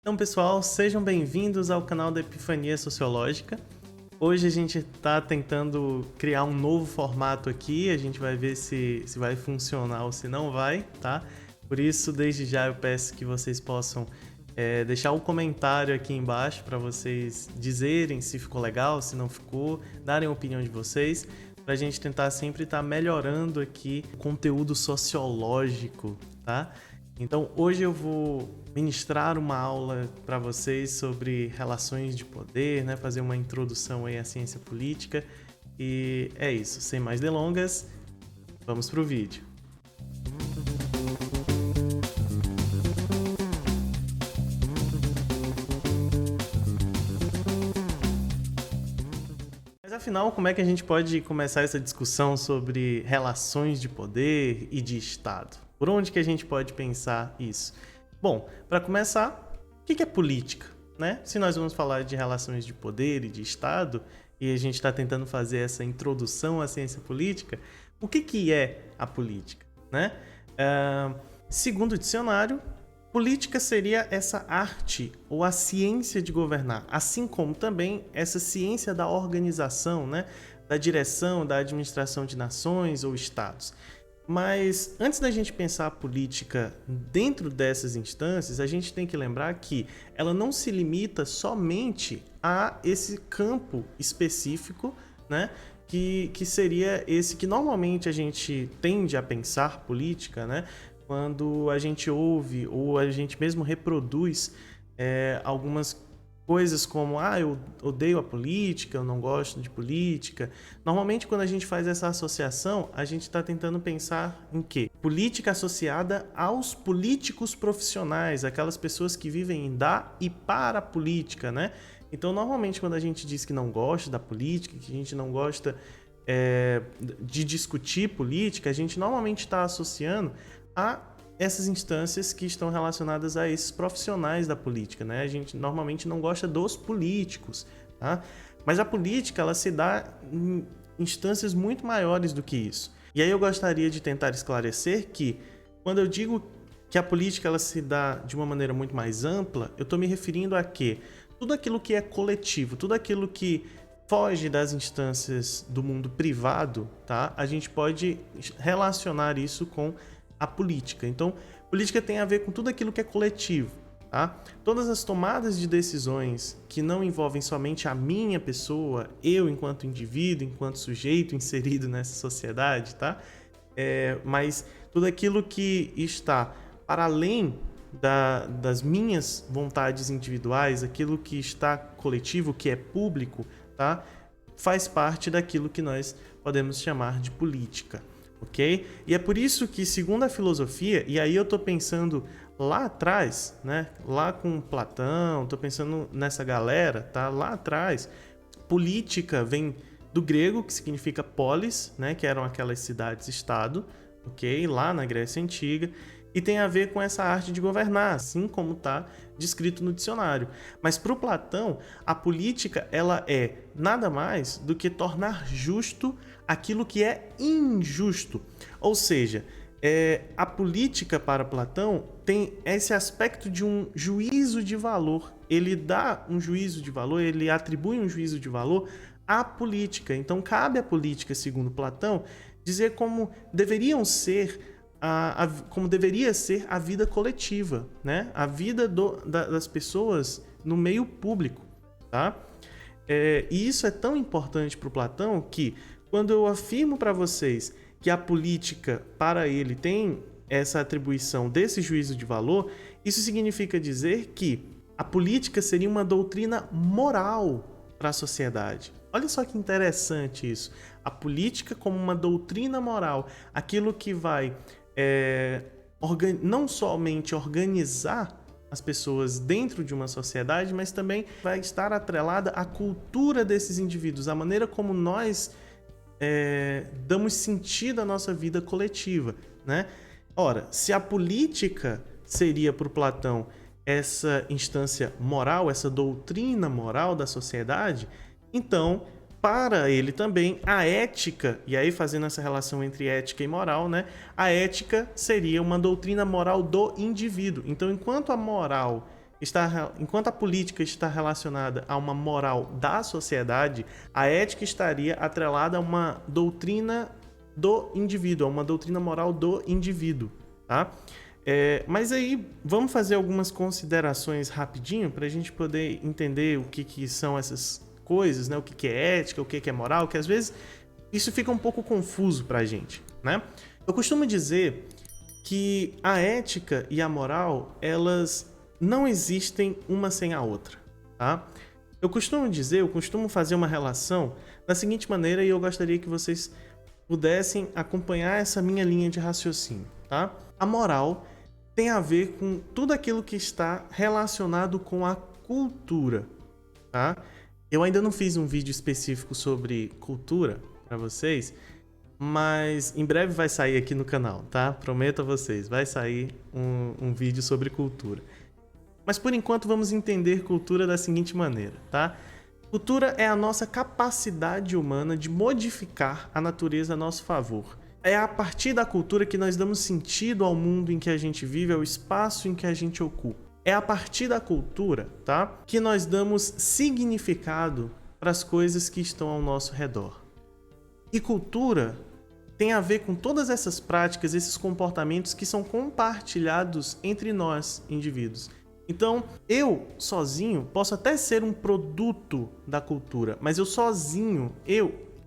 Então, pessoal, sejam bem-vindos ao canal da Epifania Sociológica. Hoje a gente está tentando criar um novo formato aqui, a gente vai ver se vai funcionar ou se não vai, tá? Por isso, desde já eu peço que vocês possam deixar um comentário aqui embaixo para vocês dizerem se ficou legal, se não ficou, darem a opinião de vocês, para a gente tentar sempre estar melhorando aqui o conteúdo sociológico, tá? Então, hoje eu vou ministrar uma aula para vocês sobre relações de poder, né? Fazer uma introdução aí à ciência política. E é isso, sem mais delongas, vamos pro vídeo. Mas afinal, como é que a gente pode começar essa discussão sobre relações de poder e de Estado? Por onde que a gente pode pensar isso? Bom, para começar, o que é política, né? Se nós vamos falar de relações de poder e de Estado, e a gente está tentando fazer essa introdução à ciência política, o que é a política, né? Segundo o dicionário, política seria essa arte ou a ciência de governar, assim como também essa ciência da organização, né? Da direção, da administração de nações ou estados. Mas antes da gente pensar a política dentro dessas instâncias, a gente tem que lembrar que ela não se limita somente a esse campo específico, né? Que seria esse que normalmente a gente tende a pensar política, né? Quando a gente ouve ou a gente mesmo reproduz algumas coisas como, eu odeio a política, eu não gosto de política. Normalmente, quando a gente faz essa associação, a gente está tentando pensar em quê? Política associada aos políticos profissionais, aquelas pessoas que vivem da e para a política, né? Então, normalmente, quando a gente diz que não gosta da política, que a gente não gosta de discutir política, a gente normalmente está associando a essas instâncias que estão relacionadas a esses profissionais da política, né? A gente normalmente não gosta dos políticos, tá? Mas a política, ela se dá em instâncias muito maiores do que isso. E aí eu gostaria de tentar esclarecer que, quando eu digo que a política ela se dá de uma maneira muito mais ampla, eu estou me referindo a que tudo aquilo que é coletivo, tudo aquilo que foge das instâncias do mundo privado, tá? A gente pode relacionar isso com a política. Então, política tem a ver com tudo aquilo que é coletivo, tá? Todas as tomadas de decisões que não envolvem somente a minha pessoa, eu enquanto indivíduo, enquanto sujeito inserido nessa sociedade, tá? Mas tudo aquilo que está para além das minhas vontades individuais, aquilo que está coletivo, que é público, tá? Faz parte daquilo que nós podemos chamar de política. Ok? E é por isso que, segundo a filosofia, e aí eu estou pensando lá atrás, né? Lá com Platão, estou pensando nessa galera, tá? Lá atrás, política vem do grego, que significa polis, né? Que eram aquelas cidades-estado, ok? Lá na Grécia Antiga, e tem a ver com essa arte de governar, assim como está descrito no dicionário. Mas para o Platão, a política ela é nada mais do que tornar justo aquilo que é injusto. Ou seja, a política para Platão tem esse aspecto de um juízo de valor. Ele dá um juízo de valor, ele atribui um juízo de valor à política. Então cabe à política, segundo Platão, dizer como deveriam ser como deveria ser a vida coletiva, né? A vida das pessoas no meio público, tá? E isso é tão importante para o Platão que, quando eu afirmo para vocês que a política, para ele, tem essa atribuição desse juízo de valor, isso significa dizer que a política seria uma doutrina moral para a sociedade. Olha só que interessante isso. A política como uma doutrina moral, aquilo que vai não somente organizar as pessoas dentro de uma sociedade, mas também vai estar atrelada à cultura desses indivíduos, a maneira como nós damos sentido à nossa vida coletiva, né? Ora, se a política seria para o Platão essa instância moral, essa doutrina moral da sociedade, então, para ele também, a ética, e aí fazendo essa relação entre ética e moral, né? A ética seria uma doutrina moral do indivíduo. Então, enquanto a moral enquanto a política está relacionada a uma moral da sociedade, a ética estaria atrelada a uma doutrina do indivíduo, a uma doutrina moral do indivíduo, tá? Mas aí, vamos fazer algumas considerações rapidinho para a gente poder entender o que são essas coisas, né? O que é ética, o que é moral, que às vezes isso fica um pouco confuso para a gente, né? Eu costumo dizer que a ética e a moral, elas não existem uma sem a outra, tá? Eu costumo fazer uma relação da seguinte maneira e eu gostaria que vocês pudessem acompanhar essa minha linha de raciocínio, tá? A moral tem a ver com tudo aquilo que está relacionado com a cultura, tá? Eu ainda não fiz um vídeo específico sobre cultura para vocês, mas em breve vai sair aqui no canal, tá? Prometo a vocês, vai sair um vídeo sobre cultura. Mas por enquanto vamos entender cultura da seguinte maneira, tá? Cultura é a nossa capacidade humana de modificar a natureza a nosso favor. É a partir da cultura que nós damos sentido ao mundo em que a gente vive, ao espaço em que a gente ocupa. É a partir da cultura, tá, que nós damos significado para as coisas que estão ao nosso redor. E cultura tem a ver com todas essas práticas, esses comportamentos que são compartilhados entre nós, indivíduos. Então, eu sozinho posso até ser um produto da cultura, mas eu sozinho,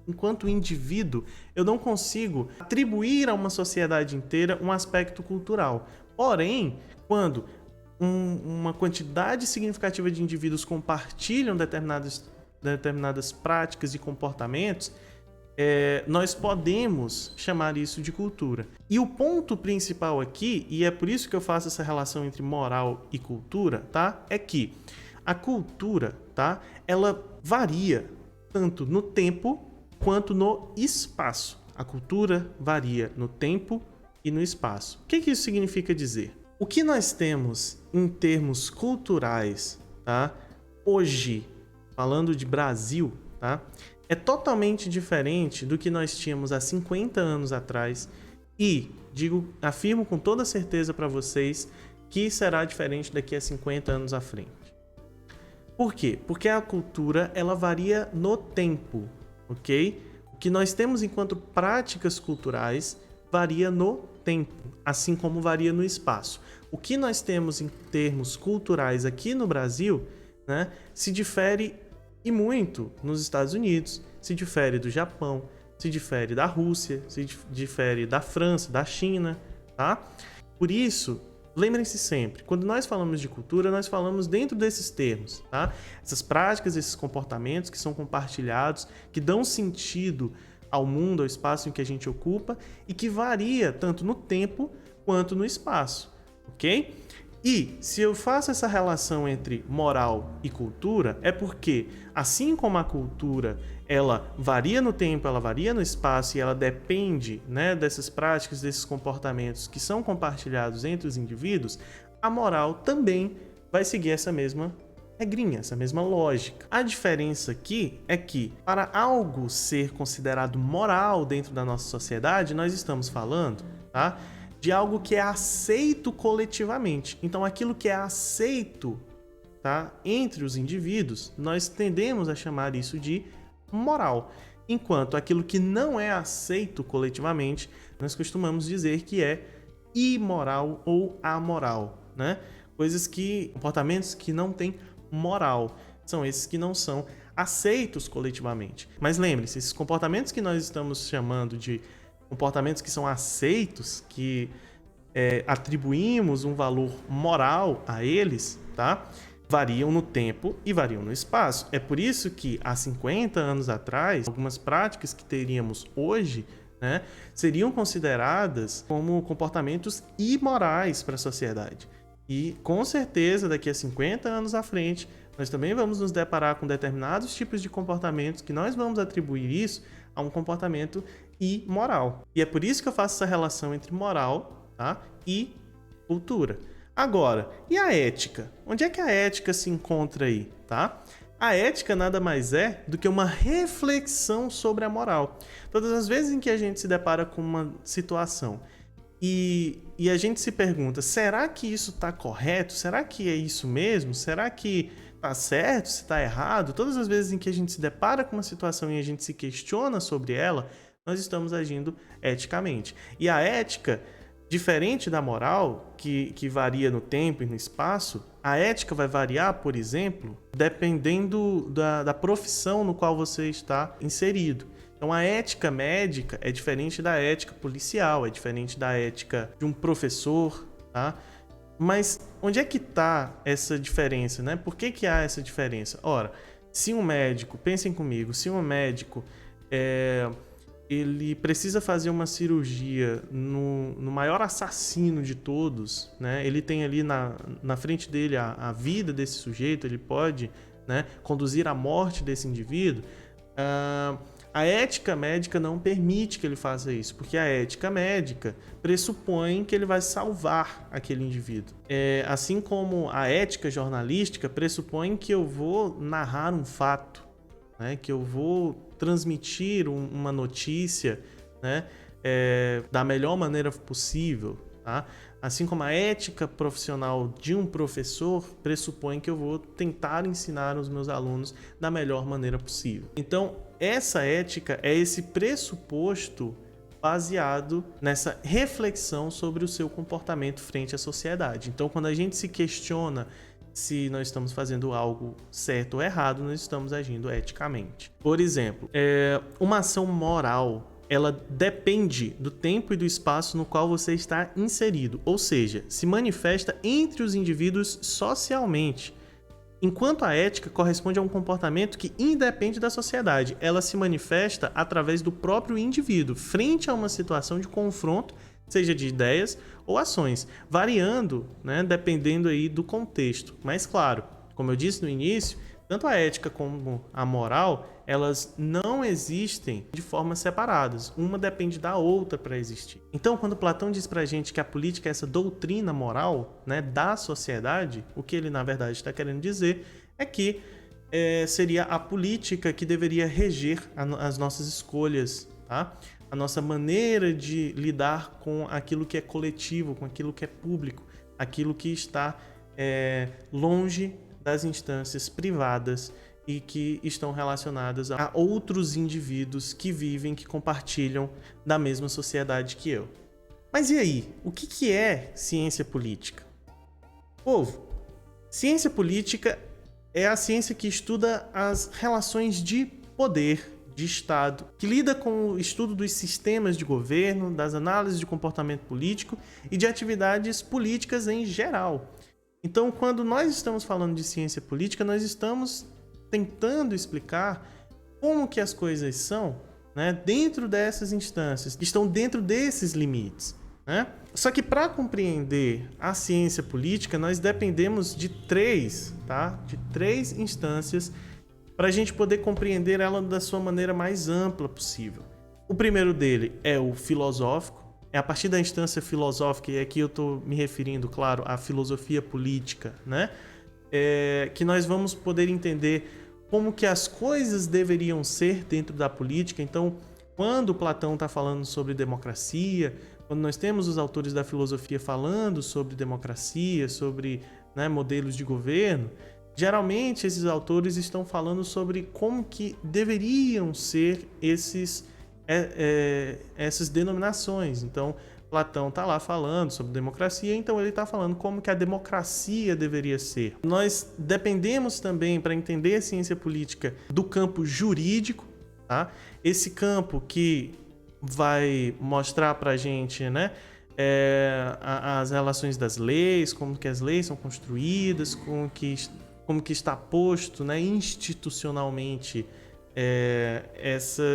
enquanto indivíduo, eu não consigo atribuir a uma sociedade inteira um aspecto cultural. Porém, quando uma quantidade significativa de indivíduos compartilham determinadas práticas e comportamentos, nós podemos chamar isso de cultura. E o ponto principal aqui, e é por isso que eu faço essa relação entre moral e cultura, tá? É que a cultura, tá? Ela varia tanto no tempo quanto no espaço. A cultura varia no tempo e no espaço. O que isso significa dizer? O que nós temos em termos culturais, tá? Hoje, falando de Brasil, tá? É totalmente diferente do que nós tínhamos há 50 anos atrás e afirmo com toda certeza para vocês que será diferente daqui a 50 anos à frente. Por quê? Porque a cultura, ela varia no tempo, ok? O que nós temos enquanto práticas culturais varia no tempo, assim como varia no espaço. O que nós temos em termos culturais aqui no Brasil, né, se difere e muito nos Estados Unidos, se difere do Japão, se difere da Rússia, se difere da França, da China, tá? Por isso, lembrem-se sempre, quando nós falamos de cultura, nós falamos dentro desses termos, tá? Essas práticas, esses comportamentos que são compartilhados, que dão sentido ao mundo, ao espaço em que a gente ocupa e que varia tanto no tempo quanto no espaço, ok? E se eu faço essa relação entre moral e cultura, é porque, assim como a cultura ela varia no tempo, ela varia no espaço e ela depende, né, dessas práticas, desses comportamentos que são compartilhados entre os indivíduos, a moral também vai seguir essa mesma regrinha, essa mesma lógica. A diferença aqui é que, para algo ser considerado moral dentro da nossa sociedade, nós estamos falando, tá, de algo que é aceito coletivamente. Então, aquilo que é aceito, tá, entre os indivíduos, nós tendemos a chamar isso de moral. Enquanto aquilo que não é aceito coletivamente, nós costumamos dizer que é imoral ou amoral, né? Comportamentos que não têm moral, são esses que não são aceitos coletivamente. Mas lembre-se, esses comportamentos que nós estamos chamando de comportamentos que são aceitos, que atribuímos um valor moral a eles, tá? Variam no tempo e variam no espaço. É por isso que há 50 anos atrás, algumas práticas que teríamos hoje, né, seriam consideradas como comportamentos imorais para a sociedade. E com certeza, daqui a 50 anos à frente, nós também vamos nos deparar com determinados tipos de comportamentos que nós vamos atribuir isso a um comportamento imoral. E é por isso que eu faço essa relação entre moral, tá, e cultura. Agora, e a ética? Onde é que a ética se encontra aí, tá? A ética nada mais é do que uma reflexão sobre a moral. Todas as vezes em que a gente se depara com uma situação E a gente se pergunta, será que isso está correto? Será que é isso mesmo? Será que está certo? Se está errado? Todas as vezes em que a gente se depara com uma situação e a gente se questiona sobre ela, nós estamos agindo eticamente. E a ética, diferente da moral, que varia no tempo e no espaço, a ética vai variar, por exemplo, dependendo da profissão no qual você está inserido. Então, a ética médica é diferente da ética policial, é diferente da ética de um professor, tá? Mas onde é que está essa diferença, né? Por que há essa diferença? Ora, se um médico, pensem comigo, se um médico ele precisa fazer uma cirurgia no maior assassino de todos, né? Ele tem ali na frente dele a vida desse sujeito, ele pode, né, conduzir à morte desse indivíduo. A ética médica não permite que ele faça isso, porque a ética médica pressupõe que ele vai salvar aquele indivíduo. Assim como a ética jornalística pressupõe que eu vou narrar um fato, né, que eu vou transmitir uma notícia, né, da melhor maneira possível, tá? Assim como a ética profissional de um professor pressupõe que eu vou tentar ensinar os meus alunos da melhor maneira possível. Então, essa ética é esse pressuposto baseado nessa reflexão sobre o seu comportamento frente à sociedade. Então, quando a gente se questiona se nós estamos fazendo algo certo ou errado, nós estamos agindo eticamente. Por exemplo, uma ação moral, ela depende do tempo e do espaço no qual você está inserido, ou seja, se manifesta entre os indivíduos socialmente. Enquanto a ética corresponde a um comportamento que independe da sociedade, ela se manifesta através do próprio indivíduo, frente a uma situação de confronto, seja de ideias ou ações, variando, né, dependendo aí do contexto. Mas claro, como eu disse no início, tanto a ética como a moral, elas não existem de formas separadas. Uma depende da outra para existir. Então, quando Platão diz para a gente que a política é essa doutrina moral, né, da sociedade, o que ele, na verdade, está querendo dizer é que seria a política que deveria reger as nossas escolhas, tá? A nossa maneira de lidar com aquilo que é coletivo, com aquilo que é público, aquilo que está longe das instâncias privadas e que estão relacionadas a outros indivíduos que vivem, que compartilham da mesma sociedade que eu. Mas e aí? O que é ciência política? Povo, ciência política é a ciência que estuda as relações de poder, de Estado, que lida com o estudo dos sistemas de governo, das análises de comportamento político e de atividades políticas em geral. Então, quando nós estamos falando de ciência política, nós estamos tentando explicar como que as coisas são, né, dentro dessas instâncias, que estão dentro desses limites, né? Só que para compreender a ciência política, nós dependemos de três instâncias para a gente poder compreender ela da sua maneira mais ampla possível. O primeiro dele é o filosófico. É a partir da instância filosófica, e aqui eu estou me referindo, claro, à filosofia política, né? Que nós vamos poder entender como que as coisas deveriam ser dentro da política. Então, quando Platão está falando sobre democracia, quando nós temos os autores da filosofia falando sobre democracia, sobre, né, modelos de governo, geralmente esses autores estão falando sobre como que deveriam ser essas denominações. Então, Platão está lá falando sobre democracia, então ele está falando como que a democracia deveria ser. Nós dependemos também, para entender a ciência política, do campo jurídico, tá? Esse campo que vai mostrar para a gente, né, as relações das leis, como que as leis são construídas, como que está posto, né, institucionalmente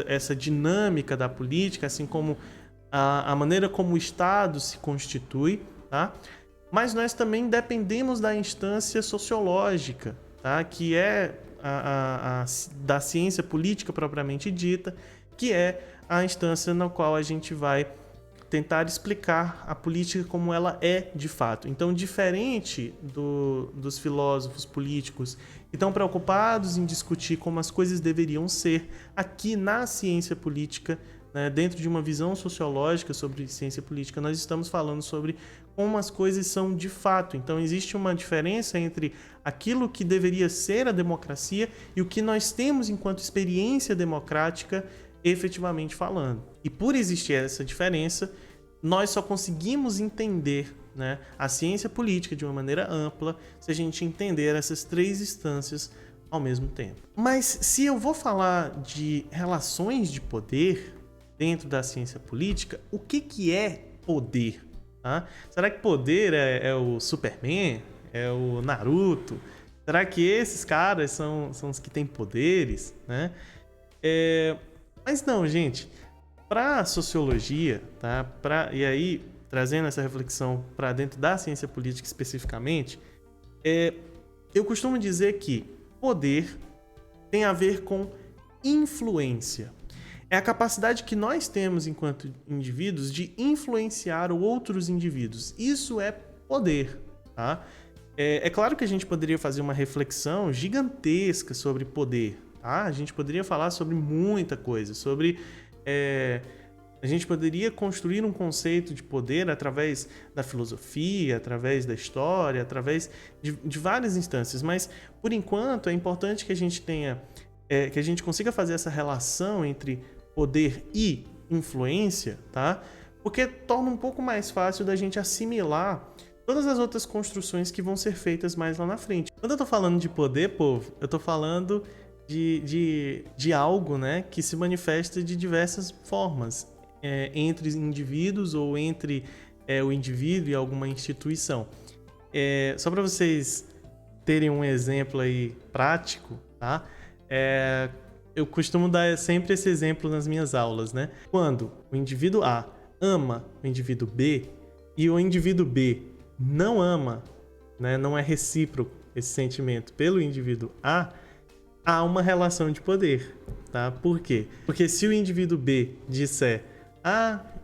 essa dinâmica da política, assim como a maneira como o Estado se constitui, tá? Mas nós também dependemos da instância sociológica, tá? Que é da ciência política propriamente dita, que é a instância na qual a gente vai tentar explicar a política como ela é de fato. Então, diferente dos filósofos políticos que estão preocupados em discutir como as coisas deveriam ser, aqui na ciência política, né, dentro de uma visão sociológica sobre ciência política, nós estamos falando sobre como as coisas são de fato. Então, existe uma diferença entre aquilo que deveria ser a democracia e o que nós temos enquanto experiência democrática, efetivamente falando. E por existir essa diferença, nós só conseguimos entender, né, a ciência política de uma maneira ampla se a gente entender essas três instâncias ao mesmo tempo. Mas se eu vou falar de relações de poder dentro da ciência política, o que é poder? Tá? Será que poder é o Superman? É o Naruto? Será que esses caras são os que têm poderes? Né? Mas não, gente. Para a sociologia, tá? E aí, trazendo essa reflexão para dentro da ciência política especificamente, eu costumo dizer que poder tem a ver com influência. É a capacidade que nós temos enquanto indivíduos de influenciar outros indivíduos. Isso é poder, tá? É claro que a gente poderia fazer uma reflexão gigantesca sobre poder, tá? A gente poderia falar sobre muita coisa, sobre... a gente poderia construir um conceito de poder através da filosofia, através da história, através de várias instâncias, mas por enquanto é importante que a gente tenha, que a gente consiga fazer essa relação entre poder e influência, tá? Porque torna um pouco mais fácil da gente assimilar todas as outras construções que vão ser feitas mais lá na frente. Quando eu tô falando de poder, povo, eu tô falando de algo, né, que se manifesta de diversas formas, entre indivíduos ou entre o indivíduo e alguma instituição. Só para vocês terem um exemplo aí prático, tá? Eu costumo dar sempre esse exemplo nas minhas aulas, né? Quando o indivíduo A ama o indivíduo B e o indivíduo B não ama, né, não é recíproco esse sentimento pelo indivíduo A, há uma relação de poder, tá? Por quê? Porque se o indivíduo B disser,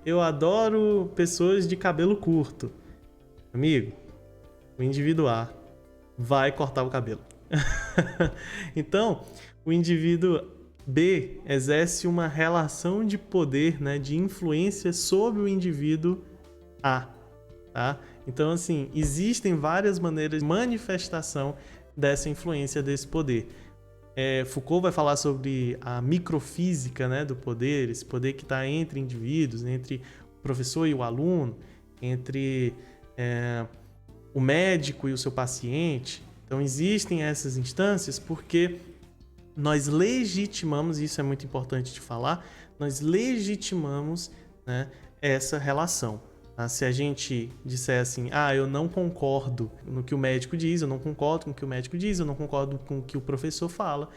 eu adoro pessoas de cabelo curto, amigo, o indivíduo A vai cortar o cabelo. Então, o indivíduo B exerce uma relação de poder, né, de influência sobre o indivíduo A, tá? Então, assim, existem várias maneiras de manifestação dessa influência, desse poder. Foucault vai falar sobre a microfísica, né, do poder, esse poder que está entre indivíduos, entre o professor e o aluno, entre o médico e o seu paciente. Então, existem essas instâncias porque nós legitimamos, e isso é muito importante de falar, nós legitimamos, né, essa relação. Se a gente disser assim, eu não concordo no que o médico diz, eu não concordo com o que o médico diz, eu não concordo com o que o professor fala,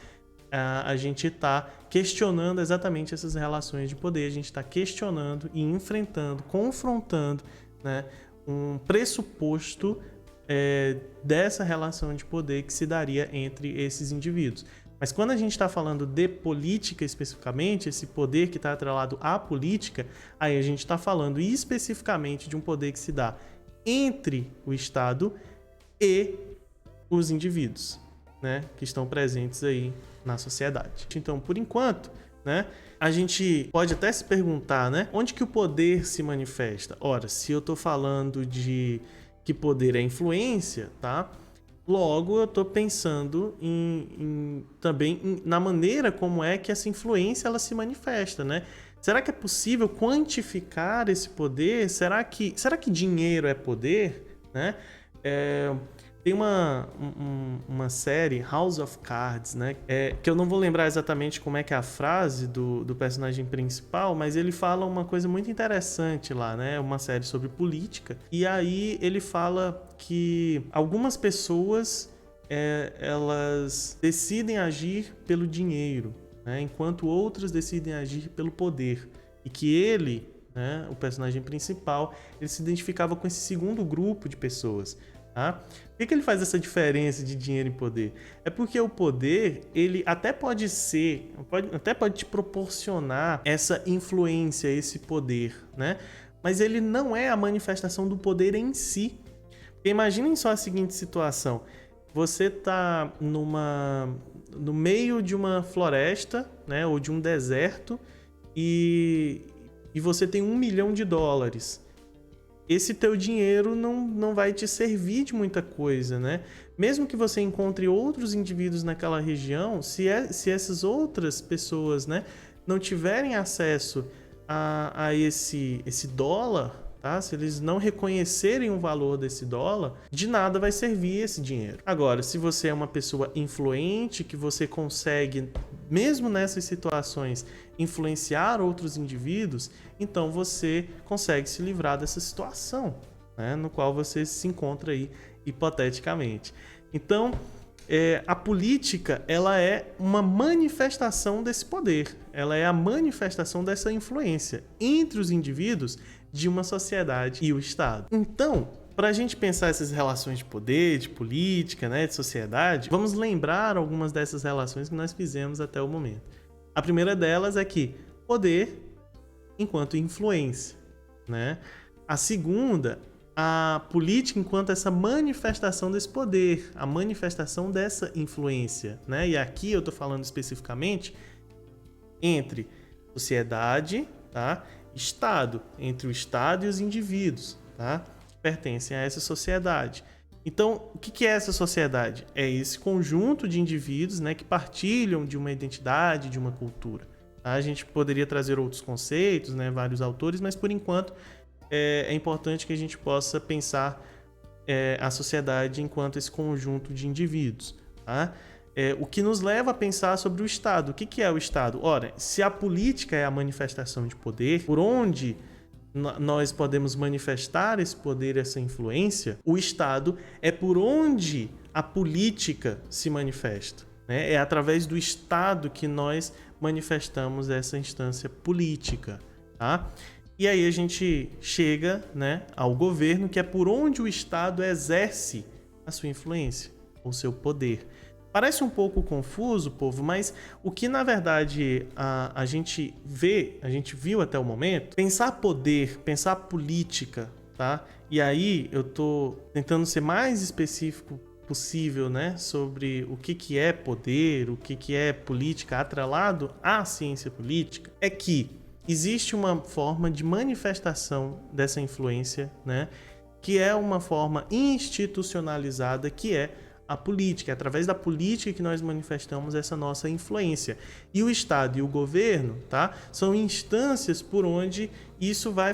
a gente está questionando exatamente essas relações de poder, a gente está questionando e enfrentando, confrontando, né, um pressuposto dessa relação de poder que se daria entre esses indivíduos. Mas quando a gente está falando de política especificamente, esse poder que está atrelado à política, aí a gente está falando especificamente de um poder que se dá entre o Estado e os indivíduos, né, que estão presentes aí na sociedade. Então, por enquanto, né, a gente pode até se perguntar, né, onde que o poder se manifesta? Ora, se eu estou falando de que poder é influência, tá? Logo, eu estou pensando também na maneira como é que essa influência ela se manifesta, né? Será que é possível quantificar esse poder? Será que dinheiro é poder? Né? Tem uma série, House of Cards, né? Que eu não vou lembrar exatamente como é que é a frase do personagem principal, mas ele fala uma coisa muito interessante lá, né? Uma série sobre política. E aí ele fala que algumas pessoas elas decidem agir pelo dinheiro, né? Enquanto outras decidem agir pelo poder. E que ele, né, o personagem principal, ele se identificava com esse segundo grupo de pessoas. Tá? Por que ele faz essa diferença de dinheiro e poder? É porque o poder, ele até pode te proporcionar essa influência, esse poder, né? Mas ele não é a manifestação do poder em si. Porque imaginem só a seguinte situação. Você está no meio de uma floresta, né, ou de um deserto, e você tem US$ 1 milhão, esse teu dinheiro não vai te servir de muita coisa, né? Mesmo que você encontre outros indivíduos naquela região, se essas outras pessoas, né, não tiverem acesso a esse dólar, tá? Se eles não reconhecerem o valor desse dólar, de nada vai servir esse dinheiro. Agora, se você é uma pessoa influente, que você consegue, mesmo nessas situações, influenciar outros indivíduos, então você consegue se livrar dessa situação, né, no qual você se encontra aí hipoteticamente. Então, a política, ela é uma manifestação desse poder, ela é a manifestação dessa influência entre os indivíduos de uma sociedade e o Estado. Então, para a gente pensar essas relações de poder, de política, né, de sociedade, vamos lembrar algumas dessas relações que nós fizemos até o momento. A primeira delas é que poder enquanto influência, né? A segunda, a política enquanto essa manifestação desse poder, a manifestação dessa influência, né? E aqui eu estou falando especificamente entre sociedade, tá? Estado, entre o Estado e os indivíduos, tá? Que pertencem a essa sociedade. Então, o que é essa sociedade? É esse conjunto de indivíduos, né, que partilham de uma identidade, de uma cultura. Tá? A gente poderia trazer outros conceitos, né, vários autores, mas por enquanto é importante que a gente possa pensar a sociedade enquanto esse conjunto de indivíduos. Tá? O que nos leva a pensar sobre o Estado. O que é o Estado? Ora, se a política é a manifestação de poder, por onde nós podemos manifestar esse poder, essa influência, o Estado é por onde a política se manifesta, né? É através do Estado que nós manifestamos essa instância política, tá? E aí a gente chega, né, ao governo, que é por onde o Estado exerce a sua influência, o seu poder. Parece um pouco confuso, povo, mas o que na verdade a gente viu até o momento, pensar poder, pensar política, tá? E aí eu tô tentando ser mais específico possível, né, sobre o que é poder, o que é política atrelado à ciência política, é que existe uma forma de manifestação dessa influência, né, que é uma forma institucionalizada, que é a política. É através da política que nós manifestamos essa nossa influência. E o Estado e o governo, tá, são instâncias por onde isso vai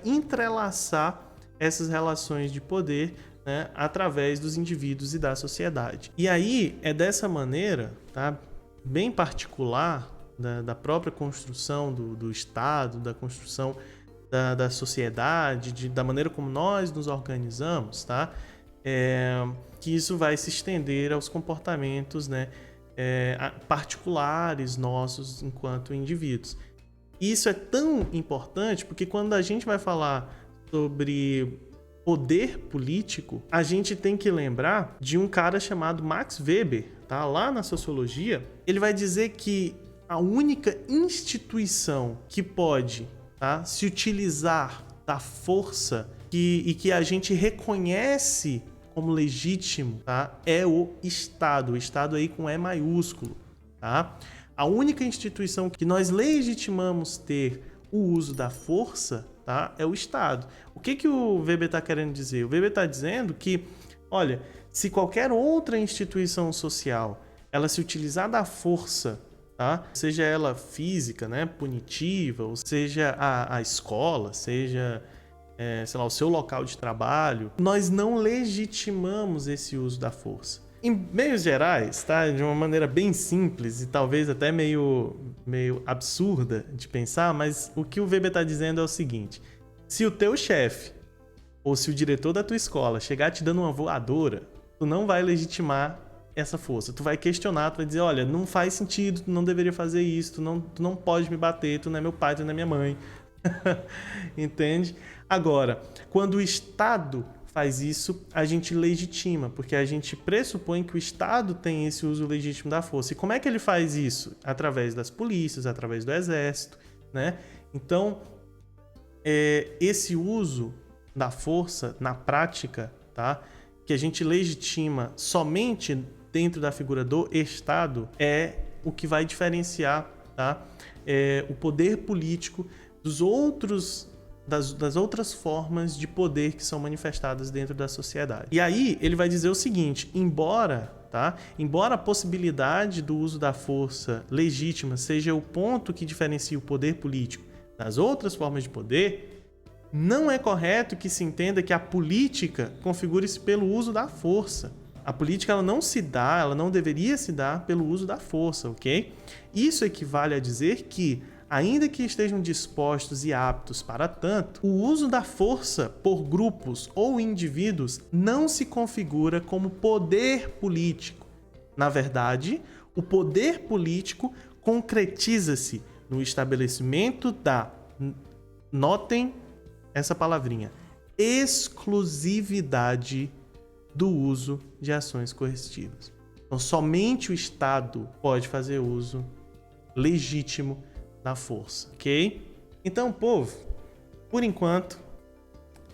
entrelaçar essas relações de poder, né, através dos indivíduos e da sociedade. E aí é dessa maneira, tá, bem particular da própria construção do Estado, da construção da sociedade, da maneira como nós nos organizamos, tá? Que isso vai se estender aos comportamentos, né, particulares nossos enquanto indivíduos. E isso é tão importante porque quando a gente vai falar sobre poder político, a gente tem que lembrar de um cara chamado Max Weber, tá? Lá na sociologia, ele vai dizer que a única instituição que pode, tá, se utilizar da força e que a gente reconhece como legítimo, tá, é o Estado. O Estado aí com E maiúsculo, tá? A única instituição que nós legitimamos ter o uso da força, tá, é o Estado. O que o Weber está querendo dizer? O Weber está dizendo que, olha, se qualquer outra instituição social ela se utilizar da força, tá, seja ela física, né, punitiva, ou seja a escola, seja sei lá, o seu local de trabalho, nós não legitimamos esse uso da força. Em meios gerais, tá? De uma maneira bem simples e talvez até meio absurda de pensar, mas o que o Weber está dizendo é o seguinte: se o teu chefe ou se o diretor da tua escola chegar te dando uma voadora, tu não vai legitimar essa força. Tu vai questionar, tu vai dizer, olha, não faz sentido, tu não deveria fazer isso, tu não pode me bater, tu não é meu pai, tu não é minha mãe. Entende? Agora, quando o Estado faz isso, a gente legitima, porque a gente pressupõe que o Estado tem esse uso legítimo da força. E como é que ele faz isso? Através das polícias, através do exército, né? Então, esse uso da força, na prática, tá, que a gente legitima somente dentro da figura do Estado, é o que vai diferenciar tá? O poder político das outras formas de poder que são manifestadas dentro da sociedade. E aí ele vai dizer o seguinte: embora a possibilidade do uso da força legítima seja o ponto que diferencia o poder político das outras formas de poder, não é correto que se entenda que a política configure-se pelo uso da força. A política ela não deveria se dar pelo uso da força, ok? Isso equivale a dizer que, ainda que estejam dispostos e aptos para tanto, o uso da força por grupos ou indivíduos não se configura como poder político. Na verdade, o poder político concretiza-se no estabelecimento da, notem essa palavrinha, exclusividade do uso de ações coercitivas. Então, somente o Estado pode fazer uso legítimo da força, ok? Então, povo, por enquanto,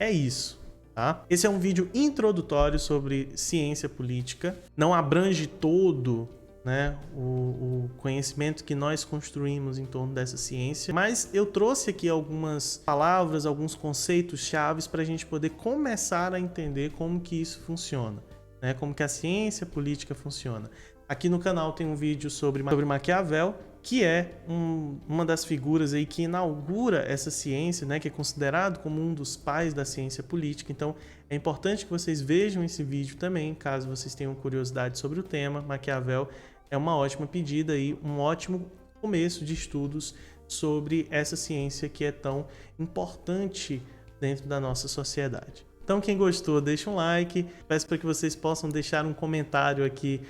é isso, tá? Esse é um vídeo introdutório sobre ciência política. Não abrange todo, né, o conhecimento que nós construímos em torno dessa ciência, mas eu trouxe aqui algumas palavras, alguns conceitos chaves para a gente poder começar a entender como que isso funciona, né, como que a ciência política funciona. Aqui no canal tem um vídeo sobre Maquiavel, que é uma das figuras aí que inaugura essa ciência, né, que é considerado como um dos pais da ciência política. Então é importante que vocês vejam esse vídeo também, caso vocês tenham curiosidade sobre o tema. Maquiavel é uma ótima pedida e um ótimo começo de estudos sobre essa ciência que é tão importante dentro da nossa sociedade. Então, quem gostou, deixa um like. Peço para que vocês possam deixar um comentário aqui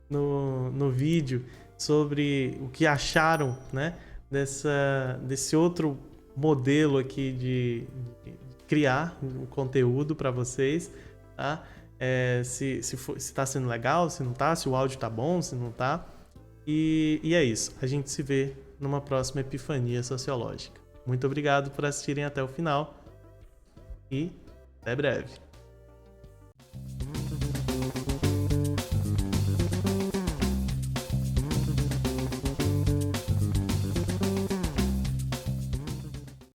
no vídeo sobre o que acharam, né, desse outro modelo aqui de criar um conteúdo para vocês, tá? Se está sendo legal, se não está, se o áudio está bom, se não está. E é isso. A gente se vê numa próxima Epifania Sociológica. Muito obrigado por assistirem até o final e até breve.